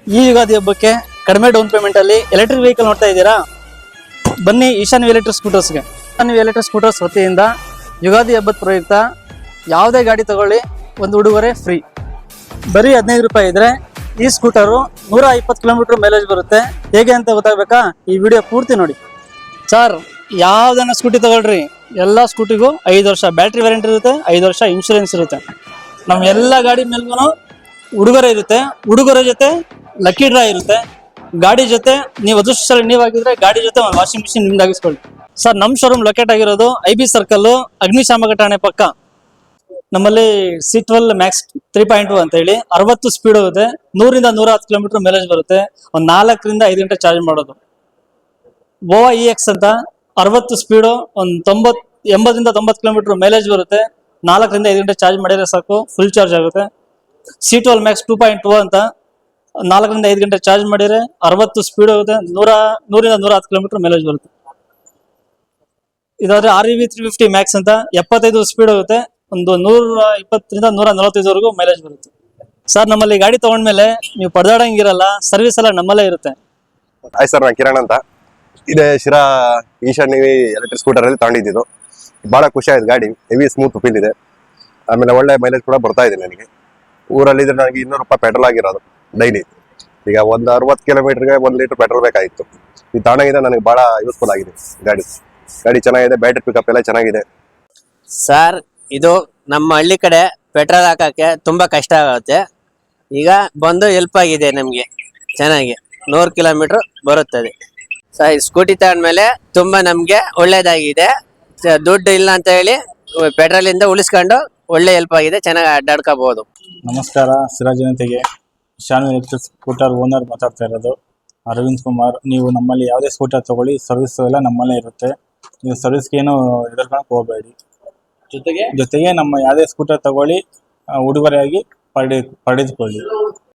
ಈ ಯುಗಾದಿ ಹಬ್ಬಕ್ಕೆ ಕಡಿಮೆ ಡೌನ್ ಪೇಮೆಂಟ್ ಅಲ್ಲಿ ಎಲೆಕ್ಟ್ರಿಕ್ ವೆಹಿಕಲ್ ನೋಡ್ತಾ ಇದ್ದೀರಾ? ಬನ್ನಿ ಈಶಾನ್ಯ ಎಲೆಕ್ಟ್ರಿಕ್ ಸ್ಕೂಟರ್ಸ್ಗೆ. ಈಶಾನ್ಯ ಎಲೆಕ್ಟ್ರಿಕ್ ಸ್ಕೂಟರ್ಸ್ ವತಿಯಿಂದ ಯುಗಾದಿ ಹಬ್ಬದ ಪ್ರಯುಕ್ತ ಯಾವುದೇ ಗಾಡಿ ತಗೊಳ್ಳಿ ಒಂದು ಉಡುಗೊರೆ ಫ್ರೀ. ಬರೀ 15 ರೂಪಾಯಿ ಇದ್ರೆ ಈ ಸ್ಕೂಟರು 120 ಕಿಲೋಮೀಟರ್ ಮೈಲೇಜ್ ಬರುತ್ತೆ. ಹೇಗೆ ಅಂತ ಗೊತ್ತಾಗಬೇಕಾ? ಈ ವಿಡಿಯೋ ಪೂರ್ತಿ ನೋಡಿ. ಸರ್, ಯಾವ್ದನ್ನ ಸ್ಕೂಟಿ ತಗೊಳ್ರಿ, ಎಲ್ಲ ಸ್ಕೂಟಿಗೂ 5 ವರ್ಷ ಬ್ಯಾಟ್ರಿ ವ್ಯಾರಂಟಿ ಇರುತ್ತೆ, 5 ವರ್ಷ ಇನ್ಶೂರೆನ್ಸ್ ಇರುತ್ತೆ. ನಮ್ಮ ಎಲ್ಲ ಗಾಡಿ ಮೇಲ್ಗೂ ಉಡುಗೊರೆ ಇರುತ್ತೆ. ಉಡುಗೊರೆ ಜೊತೆ ಲಕ್ಕಿ ಡ್ರಾ ಇರುತ್ತೆ. ಗಾಡಿ ಜೊತೆ ನೀವು ಅದೃಷ್ಟಶಾಲಿ ನೀವಾಗಿದ್ರೆ ಗಾಡಿ ಜೊತೆ ಒಂದು ವಾಷಿಂಗ್ ಮಿಷಿನ್ ನಿಮ್ದು ಆಗಿಸ್ಕೊಳ್ಳಿ. ಸರ್, ನಮ್ಮ ಶೋರೂಮ್ ಲೊಕೇಟ್ ಆಗಿರೋದು IB ಸರ್ಕಲ್, ಅಗ್ನಿಶಾಮಕ ಠಾಣೆ ಪಕ್ಕ. ನಮ್ಮಲ್ಲಿ C12 ಮ್ಯಾಕ್ಸ್ 3.2 ಅಂತ ಹೇಳಿ 60 ಸ್ಪೀಡ್ ಹೋಗುತ್ತೆ. 100 ರಿಂದ 110 ಕಿಲೋಮೀಟರ್ ಮೈಲೇಜ್ ಬರುತ್ತೆ. ಒಂದು 4 ರಿಂದ 5 ಗಂಟೆ ಚಾರ್ಜ್ ಮಾಡೋದು. ಬೋವಾ EX ಅಂತ 60 ಸ್ಪೀಡು, ಒಂದು 80 ರಿಂದ 90 ಕಿಲೋಮೀಟರ್ ಮೈಲೇಜ್ ಬರುತ್ತೆ. 4 ರಿಂದ 5 ಗಂಟೆ ಚಾರ್ಜ್ ಮಾಡಿದ್ರೆ ಸಾಕು, ಫುಲ್ ಚಾರ್ಜ್ ಆಗುತ್ತೆ. C12 ಮ್ಯಾಕ್ಸ್ 2.2 ಅಂತ 4 ರಿಂದ 5 ಗಂಟೆ ಚಾರ್ಜ್ ಮಾಡಿದ್ರೆ 60 ಸ್ಪೀಡ್ ಹೋಗುತ್ತೆ. 100 ರಿಂದ 110 ಕಿಲೋಮೀಟರ್ ಮೈಲೇಜ್ ಬರುತ್ತೆ. ಇದಾದ್ರೆ REV 350 ಮ್ಯಾಕ್ಸ್ ಅಂತ 75 ಸ್ಪೀಡ್ ಹೋಗುತ್ತೆ. ಒಂದು 120 ರಿಂದ 145 ವರೆಗೂ ಮೈಲೇಜ್ ಬರುತ್ತೆ. ಸರ್, ನಮ್ಮಲ್ಲಿ ಗಾಡಿ ತಗೊಂಡ್ಮೇಲೆ ನೀವು ಪಡೆದಾಡಂಗಿರಲ್ಲ, ಸರ್ವಿಸ್ ಎಲ್ಲ ನಮ್ಮಲ್ಲೇ ಇರುತ್ತೆ. ಹಾಯ್ ಸರ್, ನಾನು ಕಿರಣ್ ಅಂತ. ಇದೇ ಶಿರಾ ಈಶಾನ್ಯ ಎಲೆಕ್ಟ್ರಿಕ್ ಸ್ಕೂಟರ್ ಅಲ್ಲಿ ತಗೊಂಡಿದ್ದು. ಬಹಳ ಖುಷಿ ಆಯ್ತು. ಗಾಡಿ ಹೆವಿ ಸ್ಮೂತ್ ಫೀಲ್ ಇದೆ. ಆಮೇಲೆ ಒಳ್ಳೆ ಮೈಲೇಜ್ ಕೂಡ ಬರ್ತಾ ಇದೆ ನನಗೆ. ಊರಲ್ಲಿ ಇದ್ರೆ ನನಗೆ 200 ರೂಪಾಯಿ ಪೆಟ್ರೋಲ್ ಆಗಿರೋದು ಡೈಲಿ. ಈಗ ಒಂದು 60 ಕಿಲೋಮೀಟರ್ಗೆ 1 ಲೀಟರ್ ಪೆಟ್ರೋಲ್ ಬೇಕಾಗಿತ್ತು. ಈ ತಗೊಂಡಾಗಿಂದ ನನಗೆ ಬಹಳ ಯೂಸ್ಫುಲ್ ಆಗಿದೆ. ಗಾಡಿ ಚೆನ್ನಾಗಿದೆ, ಬ್ಯಾಟ್ರಿ ಪಿಕಪ್ ಎಲ್ಲ ಚೆನ್ನಾಗಿದೆ. ಸರ್, ಇದು ನಮ್ಮ ಹಳ್ಳಿ ಕಡೆ ಪೆಟ್ರೋಲ್ ಹಾಕಕ್ಕೆ ತುಂಬಾ ಕಷ್ಟ ಆಗುತ್ತೆ. ಈಗ ಬಂದು ಹೆಲ್ಪ್ ಆಗಿದೆ ನಮ್ಗೆ, ಚೆನ್ನಾಗಿ 100 ಕಿಲೋಮೀಟರ್ ಬರುತ್ತದೆ. ಸರ್, ಸ್ಕೂಟಿ ತಗೊಂಡ್ಮೇಲೆ ತುಂಬಾ ನಮ್ಗೆ ಒಳ್ಳೇದಾಗಿದೆ. ದುಡ್ಡು ಇಲ್ಲ ಅಂತ ಹೇಳಿ ಪೆಟ್ರೋಲ್ ಇಂದ ಉಳಿಸ್ಕೊಂಡು ಒಳ್ಳೆ ಹೆಲ್ಪ್ ಆಗಿದೆ, ಚೆನ್ನಾಗಿ ಅಡ್ಡಾಡ್ಕೋಬಹುದು. ನಮಸ್ಕಾರ, ಸಿರಾ ಜನತೆಗೆ ಶಾನ್ ಎಲೆಕ್ಟ್ರಿಕ್ ಸ್ಕೂಟರ್ ಓನರ್ ಮಾತಾಡ್ತಾ ಇರೋದು, ಅರವಿಂದ್ ಕುಮಾರ್. ನೀವು ನಮ್ಮಲ್ಲಿ ಯಾವುದೇ ಸ್ಕೂಟರ್ ತಗೊಳ್ಳಿ, ಸರ್ವಿಸ್ ಎಲ್ಲ ನಮ್ಮಲ್ಲೇ ಇರುತ್ತೆ. ನೀವು ಸರ್ವಿಸ್ಗೆ ಏನು ಹೆದರ್ಕೊಳಕ್ ಹೋಗಬೇಡಿ. ಜೊತೆಗೆ ನಮ್ಮ ಯಾವುದೇ ಸ್ಕೂಟರ್ ತಗೊಳ್ಳಿ, ಉಡುಗೊರೆಯಾಗಿ ಪಡೆದುಕೊಳ್ಳಿ.